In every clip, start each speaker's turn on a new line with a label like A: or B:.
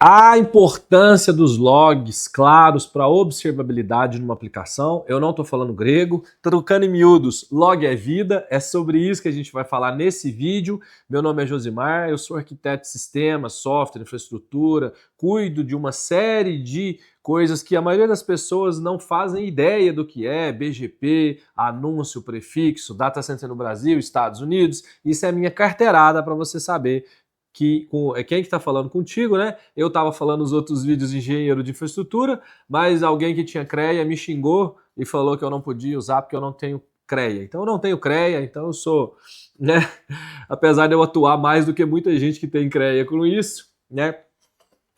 A: A importância dos logs claros para observabilidade numa aplicação. Eu não estou falando grego, trocando em miúdos, log é vida, é sobre isso que a gente vai falar nesse vídeo. Meu nome é Josimar, eu sou arquiteto de sistemas, software, infraestrutura, cuido de uma série de coisas que a maioria das pessoas não fazem ideia do que é, BGP, anúncio, prefixo, data center no Brasil, Estados Unidos. Isso é a minha carteirada para você saber que quem que está falando contigo, né? Eu estava falando nos outros vídeos de engenheiro de infraestrutura, mas alguém que tinha CREA me xingou e falou que eu não podia usar porque eu não tenho CREA. Então eu não tenho CREA, então eu sou, né? Apesar de eu atuar mais do que muita gente que tem CREA com isso, né?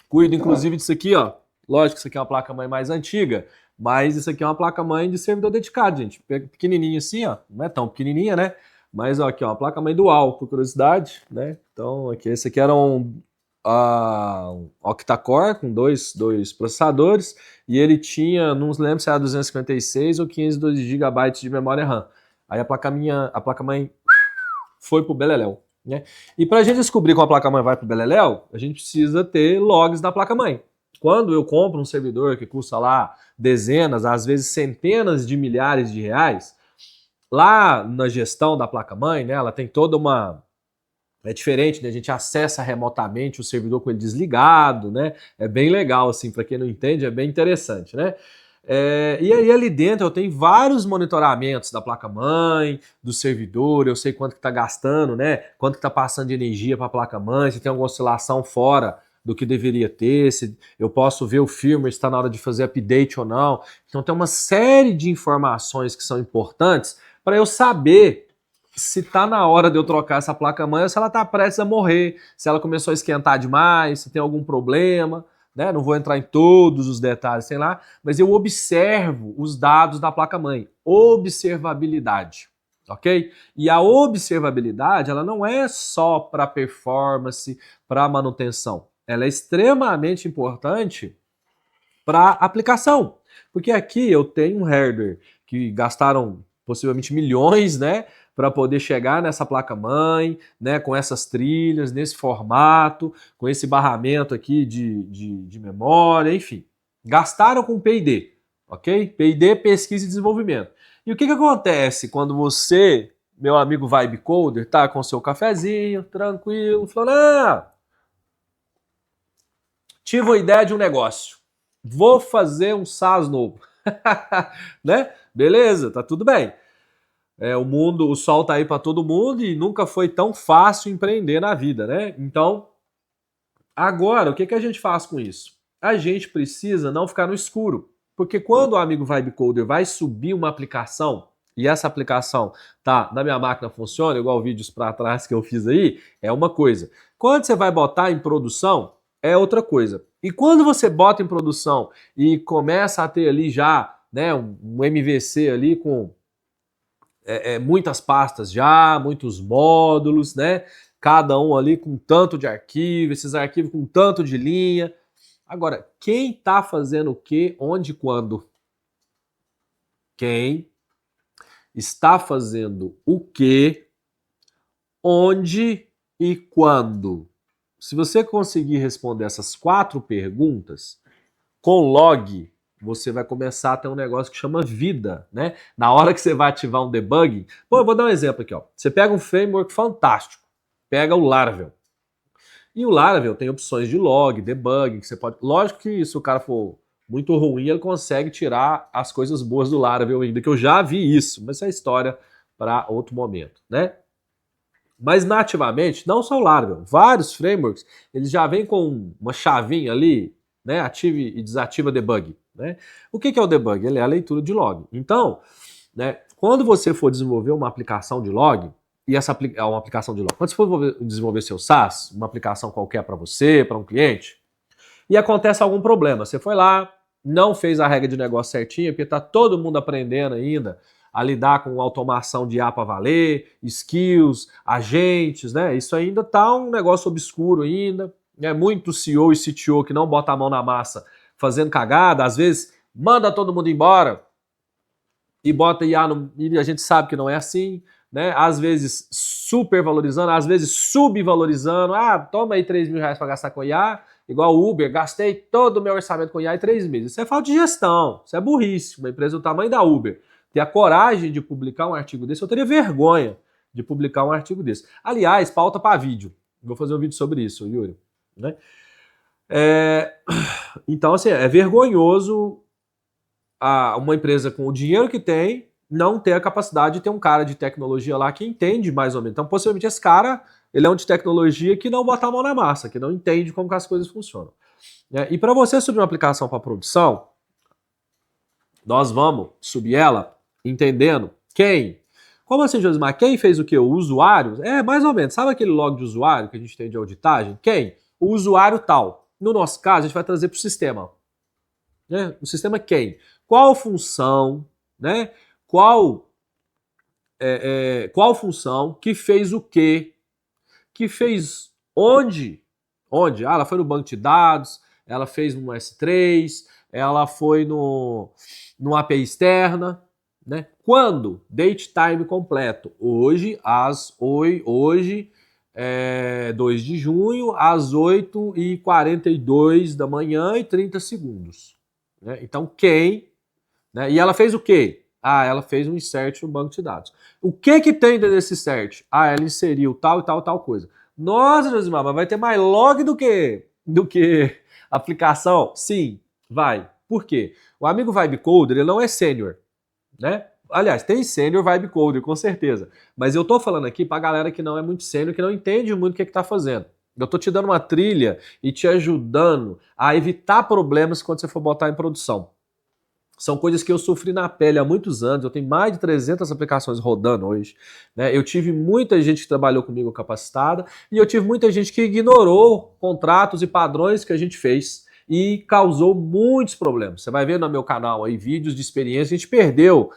A: Cuido inclusive disso aqui, ó. Lógico que isso aqui é uma placa-mãe mais antiga, mas isso aqui é uma placa-mãe de servidor dedicado, gente. Pequenininho assim, ó. Não é tão pequenininha, né? Mas ó, aqui, ó, uma placa-mãe dual, por curiosidade, né? Então, aqui, esse aqui era um octa-core com dois processadores e ele tinha, não lembro se era 256 ou 512 GB de memória RAM. Aí a placa-mãe foi pro beleléu, né? E para a gente descobrir como a placa-mãe vai pro beleléu, a gente precisa ter logs da placa-mãe. Quando eu compro um servidor que custa lá dezenas, às vezes centenas de milhares de reais, lá na gestão da placa-mãe, né, ela tem toda uma... É diferente, né? A gente acessa remotamente o servidor com ele desligado, né? É bem legal, assim, para quem não entende, é bem interessante, né? E aí ali dentro eu tenho vários monitoramentos da placa-mãe, do servidor, eu sei quanto que está gastando, né? Quanto que está passando de energia para a placa-mãe, se tem alguma oscilação fora do que deveria ter, se eu posso ver o firmware se está na hora de fazer update ou não. Então tem uma série de informações que são importantes para eu saber se tá na hora de eu trocar essa placa-mãe ou se ela tá prestes a morrer, se ela começou a esquentar demais, se tem algum problema, né? Não vou entrar em todos os detalhes, sei lá, mas eu observo os dados da placa-mãe. Observabilidade, ok? E a observabilidade, ela não é só para performance, para manutenção. Ela é extremamente importante para aplicação. Porque aqui eu tenho um hardware que gastaram possivelmente milhões, né, para poder chegar nessa placa-mãe, né, com essas trilhas, nesse formato, com esse barramento aqui de memória, enfim. Gastaram com P&D, ok? P&D, pesquisa e desenvolvimento. E o que acontece quando você, meu amigo Vibe Coder, tá com seu cafezinho, tranquilo, falando, tive uma ideia de um negócio. Vou fazer um SaaS novo. Né? Beleza, tá tudo bem. O sol tá aí para todo mundo e nunca foi tão fácil empreender na vida, né? Então, agora, o que a gente faz com isso? A gente precisa não ficar no escuro. Porque quando o amigo Vibe Coder vai subir uma aplicação e essa aplicação tá na minha máquina funciona, igual vídeos para trás que eu fiz aí, é uma coisa. Quando você vai botar em produção, é outra coisa. E quando você bota em produção e começa a ter ali já, né, um MVC ali com muitas pastas já, muitos módulos, né? Cada um ali com tanto de arquivo, esses arquivos com tanto de linha. Agora, quem está fazendo o que, onde, quando? Quem está fazendo o que, onde e quando? Se você conseguir responder essas 4 perguntas, com log, você vai começar a ter um negócio que chama vida, né? Na hora que você vai ativar um debugging... Pô, eu vou dar um exemplo aqui, ó. Você pega um framework fantástico, pega o Laravel. E o Laravel tem opções de log, debugging, que você pode... Lógico que se o cara for muito ruim, ele consegue tirar as coisas boas do Laravel ainda, que eu já vi isso, mas essa é história para outro momento, né? Mas nativamente, não só o Laravel, vários frameworks, eles já vêm com uma chavinha ali, né, ativa e desativa debug. Né? O que é o debug? Ele é a leitura de log. Então, né, quando você for desenvolver uma aplicação de log, e essa é uma aplicação de log, quando você for desenvolver seu SaaS, uma aplicação qualquer para você, para um cliente, e acontece algum problema, você foi lá, não fez a regra de negócio certinha, porque está todo mundo aprendendo ainda a lidar com automação de IA para valer, skills, agentes, né? Isso ainda tá um negócio obscuro ainda, né? Muito CEO e CTO que não bota a mão na massa fazendo cagada, às vezes manda todo mundo embora e bota IA e a gente sabe que não é assim, né? Às vezes supervalorizando, às vezes subvalorizando. Ah, toma aí R$3.000 para gastar com IA, igual o Uber, gastei todo o meu orçamento com IA em 3 meses. Isso é falta de gestão, isso é burrice. Uma empresa do tamanho da Uber ter a coragem de publicar um artigo desse, eu teria vergonha de publicar um artigo desse. Aliás, pauta para vídeo. Vou fazer um vídeo sobre isso, Yuri. Né? Então, assim, é vergonhoso uma empresa com o dinheiro que tem não ter a capacidade de ter um cara de tecnologia lá que entende mais ou menos. Então, possivelmente, esse cara, ele é um de tecnologia que não bota a mão na massa, que não entende como que as coisas funcionam. E para você subir uma aplicação para produção, nós vamos subir ela entendendo quem. Como assim, Josimar? Quem fez o quê? O usuário? É, mais ou menos. Sabe aquele log de usuário que a gente tem de auditagem? Quem? O usuário tal. No nosso caso, a gente vai trazer para o sistema. Né? O sistema quem? Qual função, né? Qual função que fez o quê? Que fez onde? Onde? Ah, ela foi no banco de dados, ela fez no S3, ela foi no API externa, né? Quando? Date time completo. Hoje, 2 de junho, às 8h42 da manhã e 30 segundos. Né? Então, quem? Né? E ela fez o quê? Ah, ela fez um insert no banco de dados. O que tem dentro desse insert? Ah, ela inseriu tal e tal, tal coisa. Nossa, Josimar, mas vai ter mais log do que aplicação? Sim, vai. Por quê? O amigo Vibe Coder, ele não é sênior, né? Aliás, tem sênior Vibe Coder, com certeza. Mas eu tô falando aqui pra galera que não é muito sênior, que não entende muito o que tá fazendo. Eu tô te dando uma trilha e te ajudando a evitar problemas quando você for botar em produção. São coisas que eu sofri na pele há muitos anos, eu tenho mais de 300 aplicações rodando hoje. Né? Eu tive muita gente que trabalhou comigo capacitada e eu tive muita gente que ignorou contratos e padrões que a gente fez e causou muitos problemas. Você vai ver no meu canal aí vídeos de experiência, a gente perdeu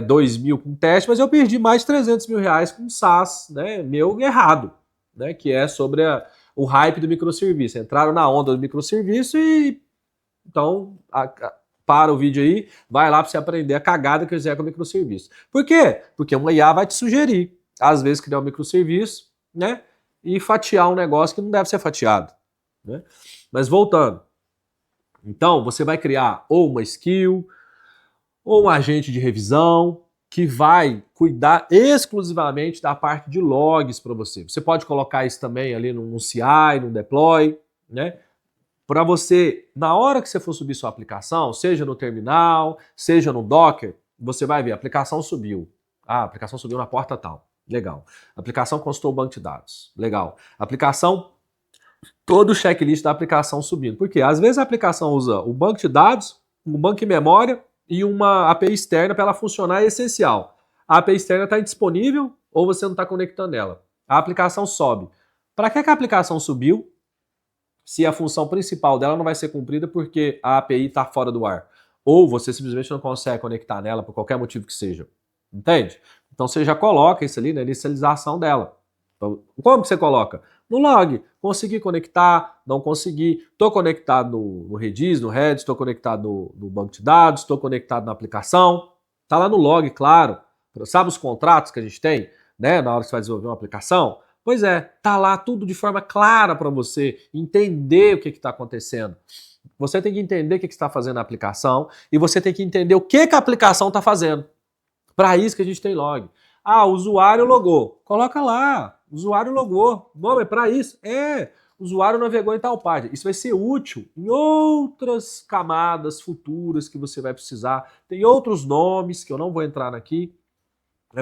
A: 2 mil com teste, mas eu perdi mais de 300 mil reais com SaaS, né, meu errado, né, que é sobre o hype do microserviço. Entraram na onda do microserviço e então para o vídeo aí, vai lá para você aprender a cagada que eu fizer com o microserviço. Por quê? Porque uma IA vai te sugerir, às vezes, criar um microserviço, né? E fatiar um negócio que não deve ser fatiado. Né? Mas voltando. Então, você vai criar ou uma skill, ou um agente de revisão, que vai cuidar exclusivamente da parte de logs para você. Você pode colocar isso também ali no CI, no deploy, né? Para você, na hora que você for subir sua aplicação, seja no terminal, seja no Docker, você vai ver, a aplicação subiu. Ah, a aplicação subiu na porta tal. Legal. A aplicação consultou o banco de dados. Legal. A aplicação, todo o checklist da aplicação subindo. Por quê? Às vezes a aplicação usa o banco de dados, um banco de memória e uma API externa para ela funcionar é essencial. A API externa está indisponível ou você não está conectando ela. A aplicação sobe. Para que a aplicação subiu? Se a função principal dela não vai ser cumprida porque a API está fora do ar. Ou você simplesmente não consegue conectar nela por qualquer motivo que seja. Entende? Então você já coloca isso ali na inicialização dela. Então, como que você coloca? No log. Consegui conectar, não consegui. Estou conectado no Redis, no Redis, estou conectado no banco de dados, estou conectado na aplicação. Está lá no log, claro. Sabe os contratos que a gente tem, né, na hora que você vai desenvolver uma aplicação? Pois é, tá lá tudo de forma clara para você entender o que está acontecendo. Você tem que entender o que está fazendo a aplicação e você tem que entender o que a aplicação está fazendo. Para isso que a gente tem log. Ah, o usuário logou. Coloca lá, usuário logou. Não, é para isso. O usuário navegou em tal página. Isso vai ser útil em outras camadas futuras que você vai precisar. Tem outros nomes que eu não vou entrar aqui.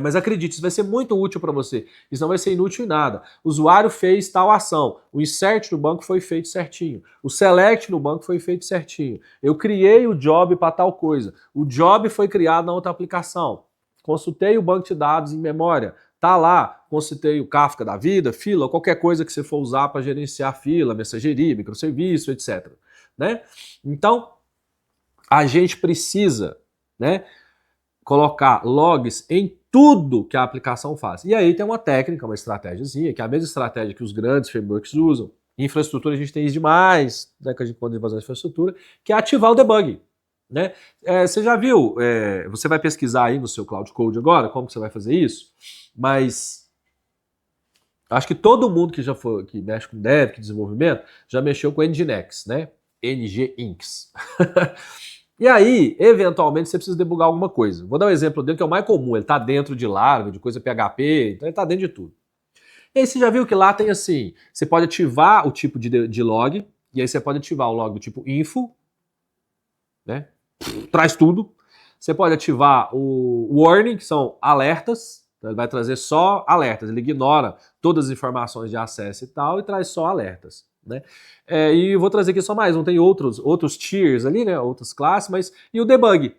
A: Mas acredite, isso vai ser muito útil para você. Isso não vai ser inútil em nada. O usuário fez tal ação. O insert no banco foi feito certinho. O select no banco foi feito certinho. Eu criei o job para tal coisa. O job foi criado na outra aplicação. Consultei o banco de dados em memória. Tá lá. Consultei o Kafka da vida, fila, qualquer coisa que você for usar para gerenciar fila, mensageria, microserviço, etc. Né? Então, a gente precisa, né, colocar logs em tudo que a aplicação faz. E aí tem uma técnica, uma estratégiazinha, que é a mesma estratégia que os grandes frameworks usam. Em infraestrutura a gente tem isso demais, né, que a gente pode fazer na infraestrutura, que é ativar o debug. né? Você já viu, você vai pesquisar aí no seu Cloud Code agora como que você vai fazer isso, mas acho que todo mundo que já foi, que mexe com dev, que desenvolvimento, já mexeu com Nginx, né? Nginx. E aí, eventualmente, você precisa debugar alguma coisa. Vou dar um exemplo dele que é o mais comum. Ele está dentro de Laravel, de coisa PHP, então ele está dentro de tudo. E aí você já viu que lá tem assim, você pode ativar o tipo de log, e aí você pode ativar o log do tipo info, né? Traz tudo. Você pode ativar o warning, que são alertas, então ele vai trazer só alertas, ele ignora todas as informações de acesso e tal, e traz só alertas, né? E vou trazer aqui só mais, não tem outros tiers ali, né? Outras classes, mas. E o debug.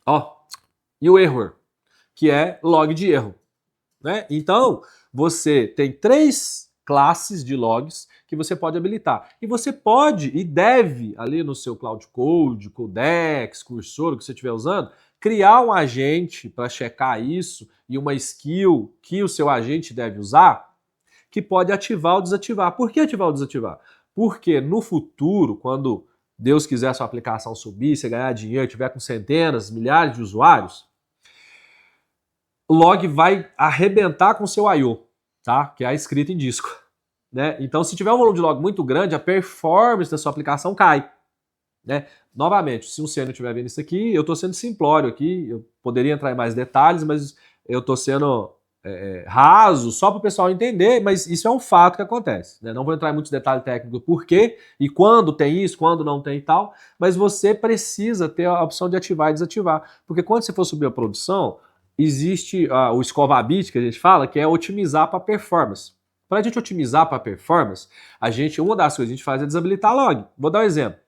A: Ó. E o error, que é log de erro, né? Então, você tem 3 classes de logs que você pode habilitar. E você pode e deve, ali no seu Cloud Code, Codex, Cursor, o que você estiver usando, criar um agente para checar isso e uma skill que o seu agente deve usar, que pode ativar ou desativar. Por que ativar ou desativar? Porque no futuro, quando Deus quiser sua aplicação subir, você ganhar dinheiro, tiver com centenas, milhares de usuários, o log vai arrebentar com o seu I/O, tá? Que é a escrita em disco, né? Então, se tiver um volume de log muito grande, a performance da sua aplicação cai, né? Novamente, se um sênior estiver vendo isso aqui, eu estou sendo simplório aqui, eu poderia entrar em mais detalhes, mas eu estou sendo raso só para o pessoal entender, mas isso é um fato que acontece, né? Não vou entrar em muitos detalhes técnicos do porquê e quando tem isso, quando não tem e tal, mas você precisa ter a opção de ativar e desativar, porque quando você for subir a produção, existe o escova bit que a gente fala, que é otimizar para performance. Para a gente otimizar para performance, uma das coisas que a gente faz é desabilitar log. Vou dar um exemplo.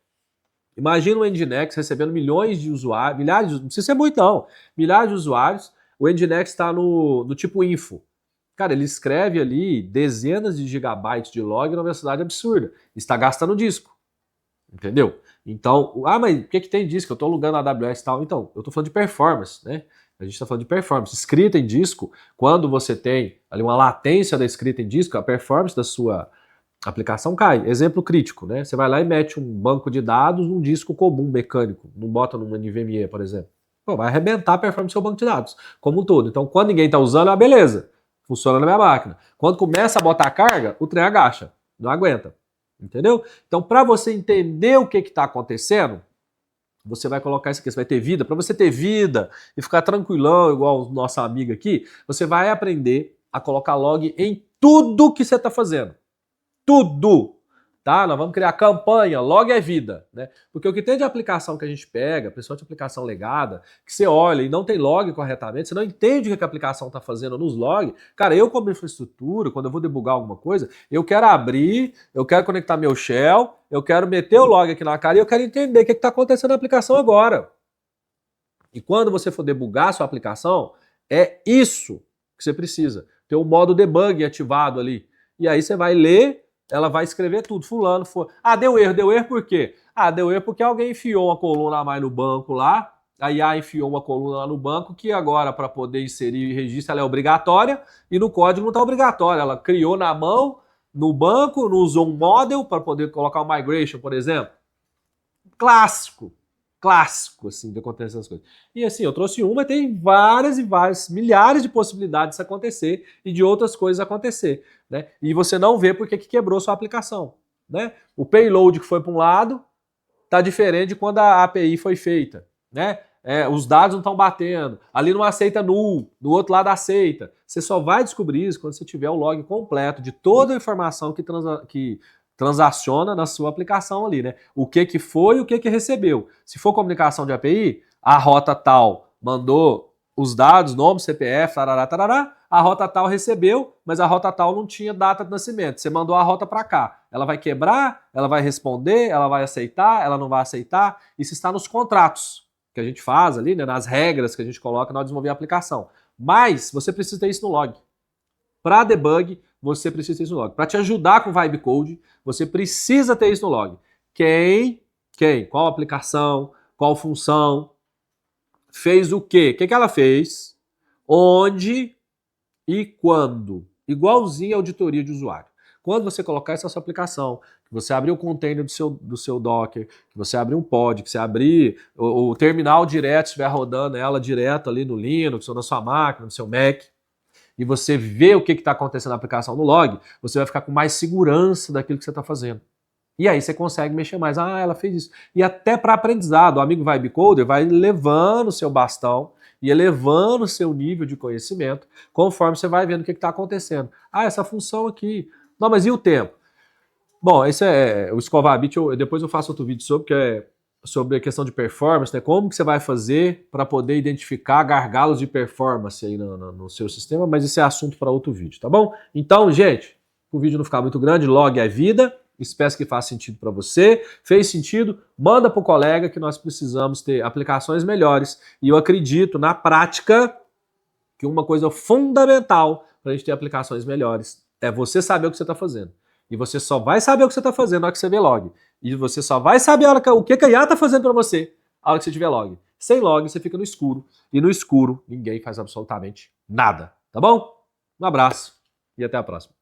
A: Imagina o Nginx recebendo milhões de usuários, não precisa ser muito não, milhares de usuários, o Nginx está no tipo info. Cara, ele escreve ali dezenas de gigabytes de log numa velocidade absurda. Está gastando disco. Entendeu? Então, mas o que tem disco? Eu estou alugando a AWS e tal. Então, eu estou falando de performance, né? A gente está falando de performance. Escrita em disco, quando você tem ali uma latência da escrita em disco, a performance da sua aplicação cai. Exemplo crítico, né? Você vai lá e mete um banco de dados num disco comum, mecânico, não bota numa NVMe, por exemplo. Pô, vai arrebentar a performance do seu banco de dados, como um todo. Então, quando ninguém está usando, beleza, funciona na minha máquina. Quando começa a botar carga, o trem agacha, não aguenta. Entendeu? Então, para você entender o que está acontecendo, você vai colocar isso aqui, você vai ter vida. Para você ter vida e ficar tranquilão, igual o nosso amigo aqui, você vai aprender a colocar log em tudo que você está fazendo. Tudo! Tá? Nós vamos criar campanha, log é vida, né? Porque o que tem de aplicação que a gente pega, principalmente aplicação legada, que você olha e não tem log corretamente, você não entende o que a aplicação está fazendo nos logs. Cara, eu como infraestrutura, quando eu vou debugar alguma coisa, eu quero abrir, eu quero conectar meu shell, eu quero meter o log aqui na cara e eu quero entender o que está acontecendo na aplicação agora. E quando você for debugar a sua aplicação, é isso que você precisa. Ter o modo debug ativado ali. E aí você vai ler, ela vai escrever tudo. Fulano foi. Deu erro por quê? Deu erro porque alguém enfiou uma coluna a mais no banco lá. A IA enfiou uma coluna lá no banco que agora, para poder inserir registro, ela é obrigatória e no código não está obrigatória. Ela criou na mão, no banco, não usou um model para poder colocar um migration, por exemplo. Clássico, assim, de acontecer essas coisas. E assim, eu trouxe uma, tem várias e várias, milhares de possibilidades disso acontecer e de outras coisas acontecer, né? E você não vê porque que quebrou sua aplicação, né? O payload que foi para um lado tá diferente de quando a API foi feita, né? Os dados não estão batendo, ali não aceita null, do outro lado aceita. Você só vai descobrir isso quando você tiver o log completo de toda a informação que transaciona na sua aplicação ali, né? O que foi e o que recebeu. Se for comunicação de API, a rota tal mandou os dados, nome, CPF, tarará, tarará, a rota tal recebeu, mas a rota tal não tinha data de nascimento. Você mandou a rota para cá. Ela vai quebrar, ela vai responder, ela vai aceitar, ela não vai aceitar. Isso está nos contratos que a gente faz ali, né, nas regras que a gente coloca na hora de desenvolver a aplicação. Mas você precisa ter isso no log. Para debug, você precisa ter isso no log. Para te ajudar com Vibe Code, você precisa ter isso no log. Quem? Qual aplicação? Qual função? Fez o quê? O que ela fez? Onde e quando? Igualzinho a auditoria de usuário. Quando você colocar essa sua aplicação, você abrir o container do seu Docker, que você abrir um pod, que você abrir o terminal direto, estiver rodando ela direto ali no Linux ou na sua máquina, no seu Mac, e você vê o que está acontecendo na aplicação no log, você vai ficar com mais segurança daquilo que você está fazendo. E aí você consegue mexer mais. Ah, ela fez isso. E até para aprendizado, o amigo Vibe Coder vai levando o seu bastão e elevando o seu nível de conhecimento conforme você vai vendo o que está acontecendo. Ah, essa função aqui. Não, mas e o tempo? Bom, esse é o Scovabit, depois eu faço outro vídeo sobre, que é sobre a questão de performance, né? Como que você vai fazer para poder identificar gargalos de performance aí no seu sistema, mas esse é assunto para outro vídeo, tá bom? Então, gente, o vídeo não ficar muito grande, log é vida, espero que faça sentido para você. Fez sentido? Manda para o colega que nós precisamos ter aplicações melhores e eu acredito, na prática, que uma coisa fundamental para a gente ter aplicações melhores é você saber o que você está fazendo. E você só vai saber o que você está fazendo na hora que você vê log. E você só vai saber o que a IA está fazendo para você na hora que você tiver log. Sem log, você fica no escuro. E no escuro, ninguém faz absolutamente nada. Tá bom? Um abraço e até a próxima.